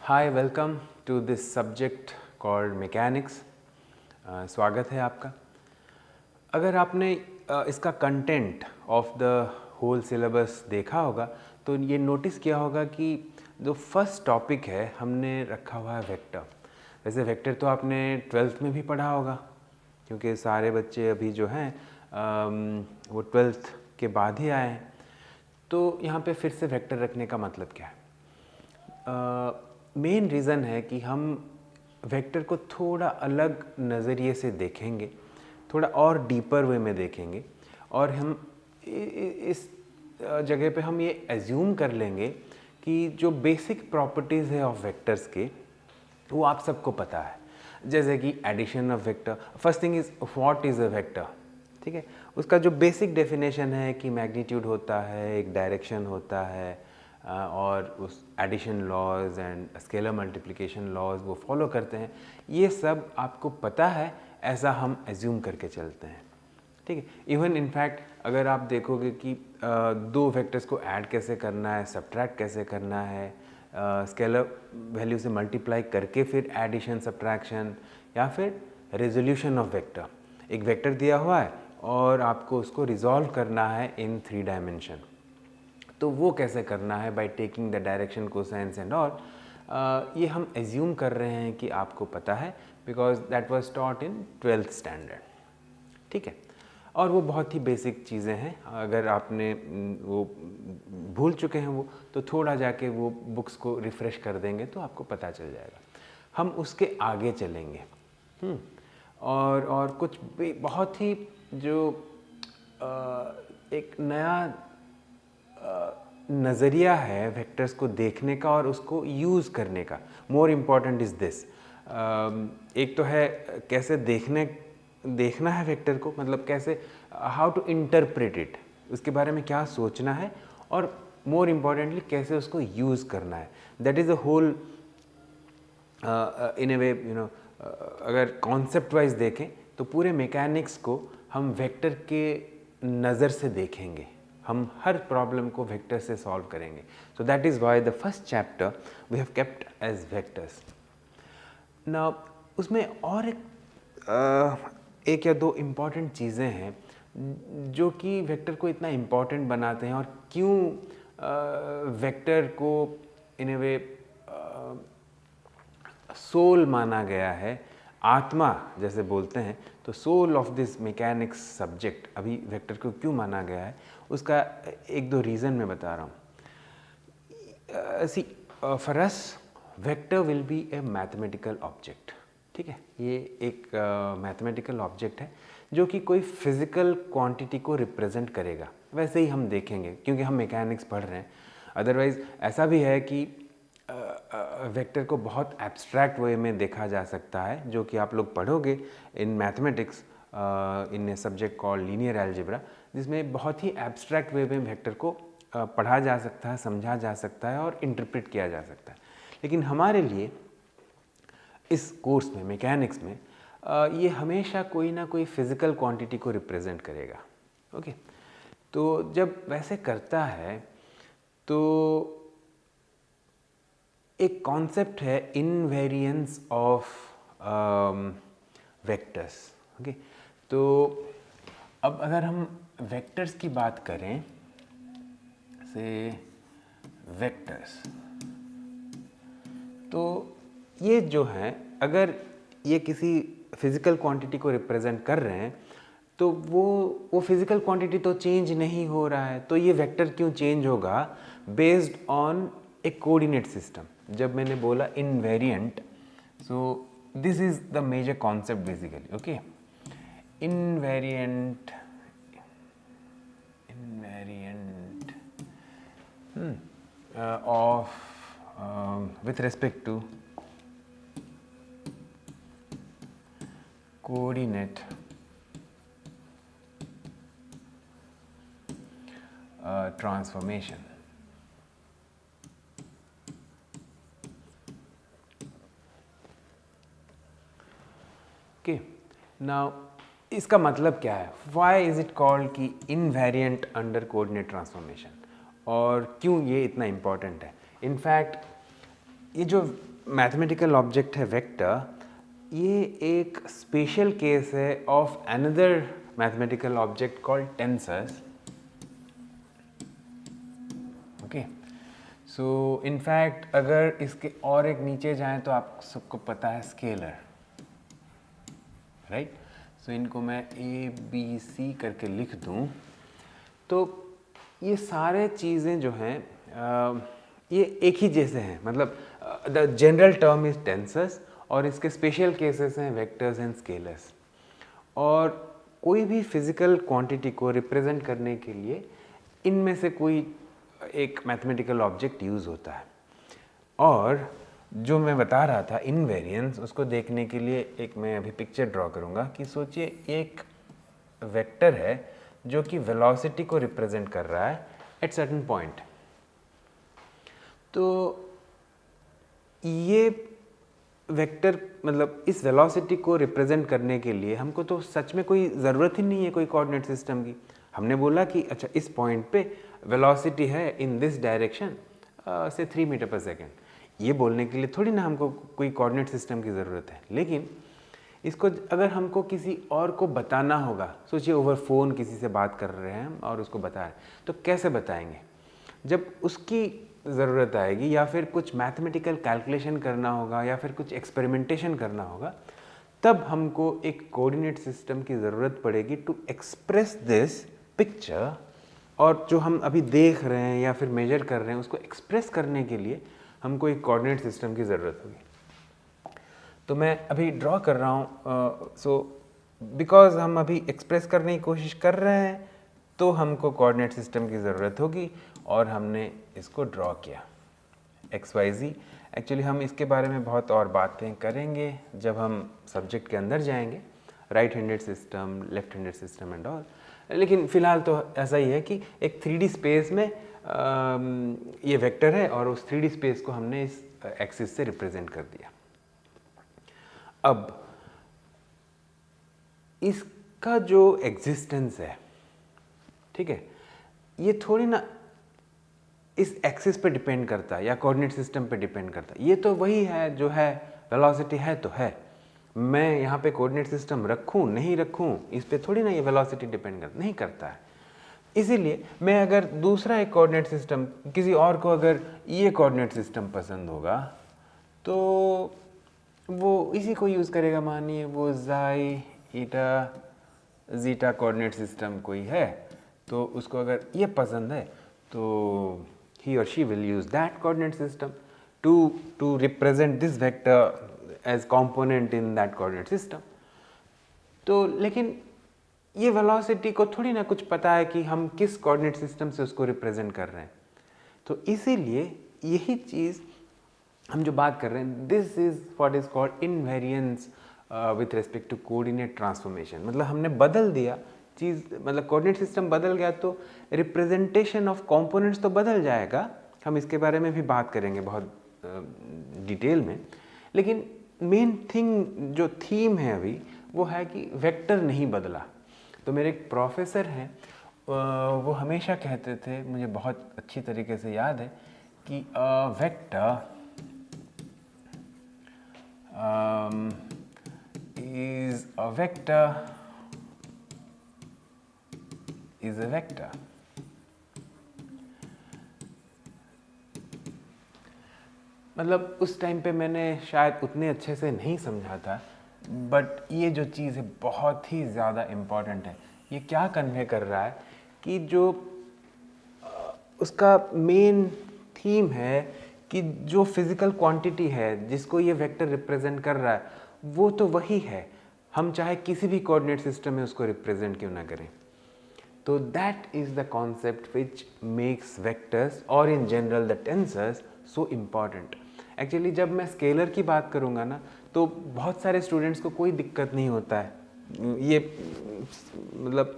Hi, welcome to this subject called mechanics. स्वागत है आपका। अगर आपने इसका content of the whole syllabus देखा होगा तो ये नोटिस किया होगा कि जो फर्स्ट टॉपिक है हमने रखा हुआ है वेक्टर। वैसे वेक्टर तो आपने 12th में भी पढ़ा होगा, क्योंकि सारे बच्चे अभी जो हैं वो 12th के बाद ही आए हैं। तो यहाँ पे फिर से वेक्टर रखने का मतलब क्या है? मेन रीज़न है कि हम वेक्टर को थोड़ा अलग नज़रिए से देखेंगे, थोड़ा और डीपर वे में देखेंगे, और हम इस जगह पे हम ये एज्यूम कर लेंगे कि जो बेसिक प्रॉपर्टीज़ है ऑफ वेक्टर्स के वो आप सबको पता है। जैसे कि addition of vector, first thing is what is a vector. ठीक है, उसका जो बेसिक डेफिनेशन है कि मैग्नीट्यूड होता है, एक डायरेक्शन होता है, और उस addition laws and scalar multiplication laws वो फॉलो करते हैं। ये सब आपको पता है, ऐसा हम एज्यूम करके चलते हैं। ठीक है, इवन इनफैक्ट अगर आप देखोगे कि दो वेक्टर्स को ऐड कैसे करना है, सब्ट्रैक्ट कैसे करना है, स्केलर वैल्यू से मल्टीप्लाई करके फिर एडिशन, सब्ट्रैक्शन, या फिर रेजोल्यूशन ऑफ वेक्टर। एक वेक्टर दिया हुआ है और आपको उसको रिजॉल्व करना है इन 3 डायमेंशन, तो वो कैसे करना है by taking the direction, cosines and all. ये हम एज्यूम कर रहे हैं कि आपको पता है, because that was taught in 12th standard. ठीक है, और वो बहुत ही बेसिक चीज़ें हैं। अगर आपने वो भूल चुके हैं वो, तो थोड़ा जाके वो बुक्स को रिफ़्रेश कर देंगे तो आपको पता चल जाएगा। हम उसके आगे चलेंगे और कुछ भी बहुत ही जो एक नया नज़रिया है वेक्टर्स को देखने का और उसको यूज़ करने का। More important is this. एक तो है कैसे देखना है वेक्टर को, मतलब कैसे, हाउ टू इंटरप्रेट इट, उसके बारे में क्या सोचना है, और मोर इम्पॉर्टेंटली कैसे उसको यूज़ करना है। दैट इज़ अ होल इन ए वे, अगर कॉन्सेप्ट वाइज देखें तो पूरे मैकेनिक्स को हम वेक्टर के नज़र से देखेंगे। हम हर प्रॉब्लम को वेक्टर से सॉल्व करेंगे। So that is why the first chapter we have kept as vectors. ना उसमें और एक या दो इम्पॉर्टेंट चीज़ें हैं जो कि वेक्टर को इतना इम्पॉर्टेंट बनाते हैं, और क्यों वेक्टर को इन ए वे सोल माना गया है, आत्मा जैसे बोलते हैं। तो soul of this mechanics subject अभी वेक्टर को क्यों माना गया है, उसका एक दो रीज़न मैं बता रहा हूँ। See, for us vector will be a mathematical object. ठीक है, ये एक मैथमेटिकल ऑब्जेक्ट है जो कि कोई फिज़िकल क्वांटिटी को रिप्रेजेंट करेगा। वैसे ही हम देखेंगे क्योंकि हम मैकेनिक्स पढ़ रहे हैं। अदरवाइज़ ऐसा भी है कि वेक्टर को बहुत एब्स्ट्रैक्ट वे में देखा जा सकता है, जो कि आप लोग पढ़ोगे in mathematics in a subject called linear algebra, जिसमें बहुत ही एब्स्ट्रैक्ट वे में वेक्टर को पढ़ा जा सकता है, समझा जा सकता है और इंटरप्रेट किया जा सकता है। लेकिन हमारे लिए इस कोर्स में, मैकेनिक्स में, ये हमेशा कोई ना कोई फिज़िकल क्वांटिटी को रिप्रेजेंट करेगा। ओके, तो जब वैसे करता है तो एक कॉन्सेप्ट है इनवेरिएंस ऑफ वेक्टर्स। ओके, तो अब अगर हम वेक्टर्स की बात करें, से वेक्टर्स, तो ये जो हैं, अगर ये किसी फिज़िकल क्वांटिटी को रिप्रेजेंट कर रहे हैं तो वो फिज़िकल क्वांटिटी तो चेंज नहीं हो रहा है, तो ये वेक्टर क्यों चेंज होगा? Based on a coordinate system. जब मैंने बोला invariant, so this is the major concept basically. Okay, invariant of with respect to coordinate transformation. Okay, now इसका मतलब क्या है? Why is it called कि invariant under coordinate transformation, और क्यों ये इतना इम्पॉर्टेंट है? इनफैक्ट ये जो मैथमेटिकल ऑब्जेक्ट है वेक्टर, ये एक स्पेशल केस है of another mathematical object called tensors. Okay, so in fact अगर इसके और एक नीचे जाएं तो आप सबको पता है स्केलर, राइट. सो इनको मैं ए बी सी करके लिख दूं तो ये सारे चीज़ें जो हैं ये एक ही जैसे हैं. मतलब the general term is tensors और इसके स्पेशल केसेस हैं वेक्टर्स एंड स्केलर्स. और कोई भी फिजिकल क्वांटिटी को रिप्रेजेंट करने के लिए इनमें से कोई एक मैथमेटिकल ऑब्जेक्ट यूज़ होता है. और जो मैं बता रहा था इनवेरिएंस, उसको देखने के लिए एक मैं अभी पिक्चर ड्रॉ करूँगा कि सोचिए एक वेक्टर है जो कि वेलोसिटी को रिप्रेजेंट कर रहा है एट सर्टेन पॉइंट. तो ये वेक्टर मतलब इस वेलोसिटी को रिप्रेजेंट करने के लिए हमको तो सच में कोई ज़रूरत ही नहीं है कोई कोऑर्डिनेट सिस्टम की. हमने बोला कि अच्छा इस पॉइंट पे वेलोसिटी है इन दिस डायरेक्शन से 3 मीटर पर सेकेंड. ये बोलने के लिए थोड़ी ना हमको कोई कोऑर्डिनेट सिस्टम की ज़रूरत है. लेकिन इसको अगर हमको किसी और को बताना होगा, सोचिए ओवर फ़ोन किसी से बात कर रहे हैं हम और उसको बता रहे हैं, तो कैसे बताएंगे? जब उसकी ज़रूरत आएगी या फिर कुछ मैथमेटिकल कैलकुलेशन करना होगा या फिर कुछ एक्सपेरिमेंटेशन करना होगा, तब हमको एक कोऑर्डिनेट सिस्टम की ज़रूरत पड़ेगी टू एक्सप्रेस दिस पिक्चर. और जो हम अभी देख रहे हैं या फिर मेजर कर रहे हैं उसको एक्सप्रेस करने के लिए हमको एक कोऑर्डिनेट सिस्टम की ज़रूरत होगी. तो मैं अभी ड्रॉ कर रहा हूँ. सो बिकॉज हम अभी एक्सप्रेस करने की कोशिश कर रहे हैं तो हमको कोऑर्डिनेट सिस्टम की ज़रूरत होगी और हमने इसको ड्रॉ किया XYZ. एक्चुअली हम इसके बारे में बहुत और बातें करेंगे जब हम सब्जेक्ट के अंदर जाएंगे, right handed system, left handed system and all. लेकिन फ़िलहाल तो ऐसा ही है कि एक 3D स्पेस में ये वेक्टर है और उस 3D स्पेस को हमने इस एक्सिस से रिप्रेजेंट कर दिया. अब इसका जो एग्जिस्टेंस है, ठीक है, ये थोड़ी ना इस एक्सिस पे डिपेंड करता है या कोऑर्डिनेट सिस्टम पे डिपेंड करता है. ये तो वही है जो है, वेलोसिटी है तो है. मैं यहाँ पे कोऑर्डिनेट सिस्टम रखूँ नहीं रखूँ इस पे थोड़ी ना ये वेलोसिटी डिपेंड नहीं करता है. इसीलिए मैं अगर दूसरा एक कोऑर्डिनेट सिस्टम, किसी और को अगर ये कोऑर्डिनेट सिस्टम पसंद होगा तो वो इसी को यूज़ करेगा. मानिए वो ज़ाई ईटा ज़ीटा कोऑर्डिनेट सिस्टम कोई है तो उसको अगर ये पसंद है तो he or she will use that coordinate system to represent this vector as component in that coordinate system. तो लेकिन ये वेलोसिटी को थोड़ी ना कुछ पता है कि हम किस कोऑर्डिनेट सिस्टम से उसको रिप्रेजेंट कर रहे हैं. तो इसीलिए यही चीज़ हम जो बात कर रहे हैं, this is what is called invariance with respect to coordinate transformation. मतलब हमने बदल दिया चीज़, मतलब कोऑर्डिनेट सिस्टम बदल गया तो रिप्रेजेंटेशन ऑफ कंपोनेंट्स तो बदल जाएगा. हम इसके बारे में भी बात करेंगे बहुत डिटेल में. लेकिन मेन थिंग जो थीम है अभी वो है कि वेक्टर नहीं बदला. तो मेरे एक प्रोफेसर हैं, वो हमेशा कहते थे, मुझे बहुत अच्छी तरीके से याद है कि वेक्टर is a vector. मतलब उस टाइम पे मैंने शायद उतने अच्छे से नहीं समझा था, बट ये जो चीज़ है बहुत ही ज़्यादा इम्पॉर्टेंट है. ये क्या कन्वे कर रहा है कि जो उसका मेन थीम है कि जो फिज़िकल क्वांटिटी है जिसको ये वेक्टर रिप्रेजेंट कर रहा है वो तो वही है, हम चाहे किसी भी कोऑर्डिनेट सिस्टम में उसको रिप्रेजेंट क्यों ना करें. तो that is the concept which makes vectors और in general the tensors so important. Actually जब मैं स्केलर की बात करूँगा ना तो बहुत सारे स्टूडेंट्स को कोई दिक्कत नहीं होता है ये मतलब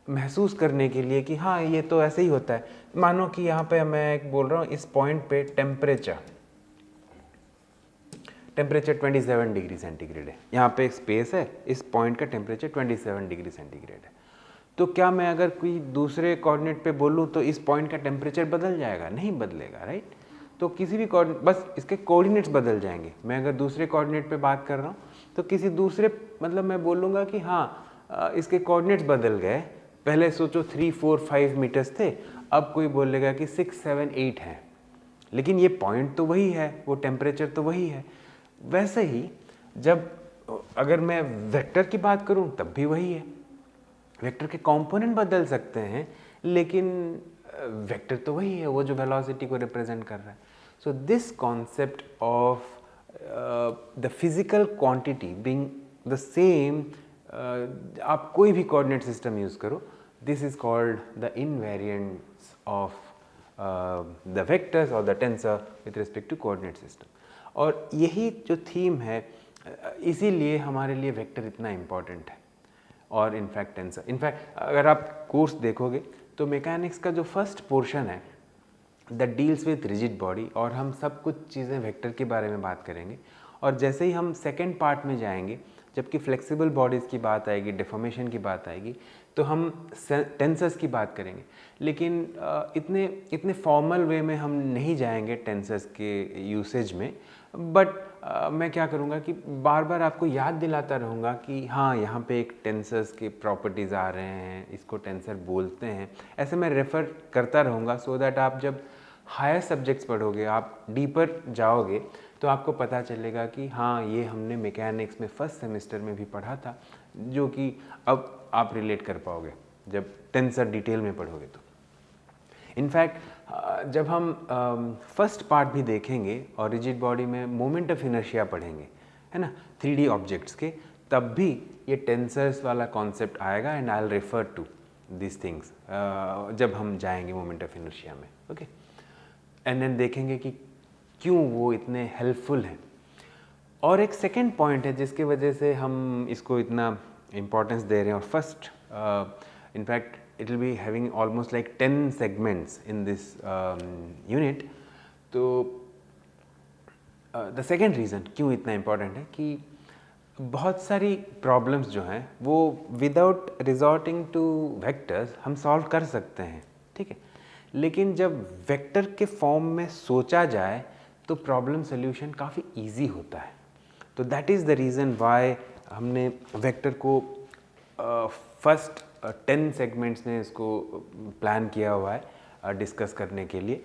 महसूस करने के लिए कि हाँ ये तो ऐसे ही होता है. मानो कि यहाँ पे मैं एक बोल रहा हूँ, इस पॉइंट पे टेम्परेचर 27 डिग्री सेंटीग्रेड है. यहाँ पे एक स्पेस है, इस पॉइंट का टेम्परेचर 27 डिग्री सेंटीग्रेड है. तो क्या मैं अगर कोई दूसरे कोऑर्डिनेट पे बोलूँ तो इस पॉइंट का टेम्परेचर बदल जाएगा? नहीं बदलेगा, राइट. तो किसी भी कोऑर्डिनेट, बस इसके कोऑर्डिनेट्स बदल जाएंगे। मैं अगर दूसरे कोऑर्डिनेट पे बात कर रहा हूँ तो किसी दूसरे, मतलब मैं बोलूँगा कि हाँ इसके कोऑर्डिनेट्स बदल गए। पहले सोचो 3, 4, 5 मीटर्स थे, अब कोई बोलेगा कि 6, 7, 8 है, लेकिन ये पॉइंट तो वही है, वो टेम्परेचर तो वही है। वैसे ही जब अगर मैं वेक्टर की बात करूँ तब भी वही है। वेक्टर के कंपोनेंट बदल सकते हैं, लेकिन वेक्टर तो वही है, वो जो वेलोसिटी को रिप्रेजेंट कर रहा है। So this concept of the physical quantity being the same, आप कोई भी कोऑर्डिनेट सिस्टम यूज़ करो, this is called the invariance of the vectors और the tensor with respect to coordinate system. और यही जो थीम है, इसीलिए हमारे लिए वेक्टर इतना इम्पॉर्टेंट है, और इनफैक्ट टेंसर। इनफैक्ट अगर आप कोर्स देखोगे तो मैकेनिक्स का जो फर्स्ट पोर्शन है that deals with rigid body, और हम सब कुछ चीज़ें वेक्टर के बारे में बात करेंगे। और जैसे ही हम सेकेंड पार्ट में जाएंगे, जबकि फ्लेक्सिबल बॉडीज़ की बात आएगी, डिफॉर्मेशन की बात आएगी, तो हम टेंसर्स की बात करेंगे। लेकिन इतने फॉर्मल वे में हम नहीं जाएंगे टेंसर्स के यूसेज में, बट मैं क्या करूँगा कि बार बार आपको याद दिलाता रहूँगा कि हाँ यहाँ पे एक टेंसर्स के प्रॉपर्टीज़ आ रहे हैं, इसको टेंसर बोलते हैं। ऐसे मैं रेफ़र करता रहूँगा सो दैट आप जब हायर सब्जेक्ट्स पढ़ोगे, आप डीपर जाओगे, तो आपको पता चलेगा कि हाँ ये हमने मैकेनिक्स में फर्स्ट सेमेस्टर में भी पढ़ा था, जो कि अब आप रिलेट कर पाओगे जब टेंसर डिटेल में पढ़ोगे तो। इनफैक्ट जब हम फर्स्ट पार्ट भी देखेंगे और रिजिड बॉडी में मोमेंट ऑफ इनर्शिया पढ़ेंगे, है ना, 3D ऑब्जेक्ट्स के, तब भी ये टेंसर्स वाला कॉन्सेप्ट आएगा, and I will refer to this things जब हम जाएंगे मोमेंट ऑफ इनर्शिया में। ओके, एंड देन देखेंगे कि क्यों वो इतने हेल्पफुल हैं। और एक सेकेंड पॉइंट है जिसकी वजह से हम इसको इतना इम्पोर्टेंस दे रहे हैं, और first in fact it will be having almost like 10 segments in this unit. तो the second reason क्यों इतना important है कि बहुत सारी problems जो हैं वो without resorting to vectors हम solve कर सकते हैं, ठीक है। लेकिन जब vector के form में सोचा जाए तो problem solution काफ़ी easy होता है। तो that is the reason why हमने vector को फर्स्ट 10 सेगमेंट्स में इसको प्लान किया हुआ है डिस्कस करने के लिए।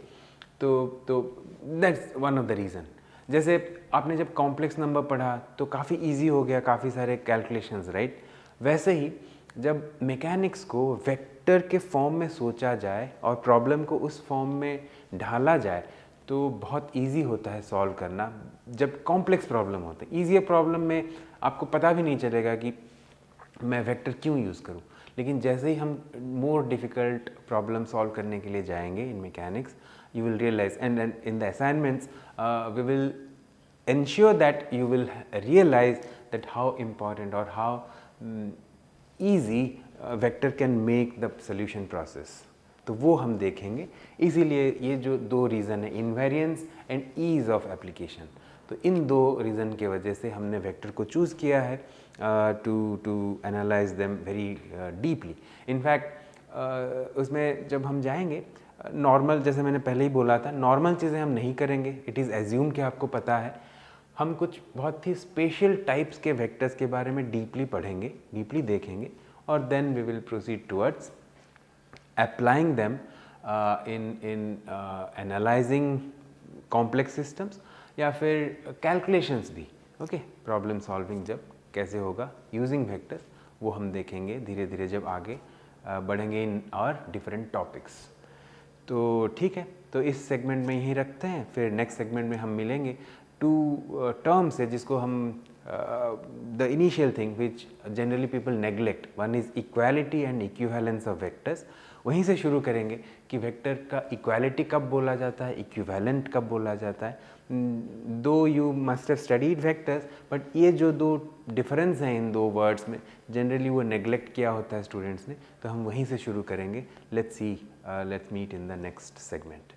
तो that's one of the reason. जैसे आपने जब कॉम्प्लेक्स नंबर पढ़ा तो काफ़ी इजी हो गया, काफ़ी सारे कैलकुलेशंस, राइट। वैसे ही जब मैकेनिक्स को वेक्टर के फॉर्म में सोचा जाए और प्रॉब्लम को उस फॉर्म में ढाला जाए तो बहुत इजी होता है सॉल्व करना। जब कॉम्प्लेक्स प्रॉब्लम होते हैं, ईजियर प्रॉब्लम में आपको पता भी नहीं चलेगा कि मैं वेक्टर क्यों यूज़ करूं। लेकिन जैसे ही हम मोर डिफ़िकल्ट प्रॉब्लम सॉल्व करने के लिए जाएंगे in mechanics, you will realise, and in the assignments we will ensure that you will realize that how important or how easy vector can make the solution process। तो वो हम देखेंगे। इसीलिए ये जो दो रीज़न है, इन्वेरिएंस एंड ईज़ ऑफ एप्लीकेशन, तो इन दो रीज़न के वजह से हमने वेक्टर को चूज़ किया है to analyse them very deeply. In fact उसमें जब हम जाएंगे नॉर्मल, जैसे मैंने पहले ही बोला था, नॉर्मल चीज़ें हम नहीं करेंगे। इट इज़ एज्यूम कि आपको पता है। हम कुछ बहुत ही स्पेशल टाइप्स के वेक्टर्स के बारे में डीपली पढ़ेंगे, डीपली देखेंगे, और then we will proceed towards applying them in analysing complex systems या फिर कैलकुलेशंस भी। ओके, प्रॉब्लम सॉल्विंग जब कैसे होगा यूजिंग वेक्टर्स, वो हम देखेंगे धीरे धीरे जब आगे बढ़ेंगे इन और डिफरेंट टॉपिक्स। तो ठीक है, तो इस सेगमेंट में यही रखते हैं, फिर नेक्स्ट सेगमेंट में हम मिलेंगे। टू टर्म्स है जिसको हम the initial thing which generally people neglect, one is equality and equivalence of vectors. वहीं से शुरू करेंगे कि वेक्टर का इक्वालिटी कब बोला जाता है, इक्विवेलेंट कब बोला जाता है। दो you must have studied vectors, but ये जो दो डिफरेंस हैं इन दो वर्ड्स में, जनरली वो नेग्लेक्ट किया होता है स्टूडेंट्स ने। तो हम वहीं से शुरू करेंगे। Let's meet in the next segment.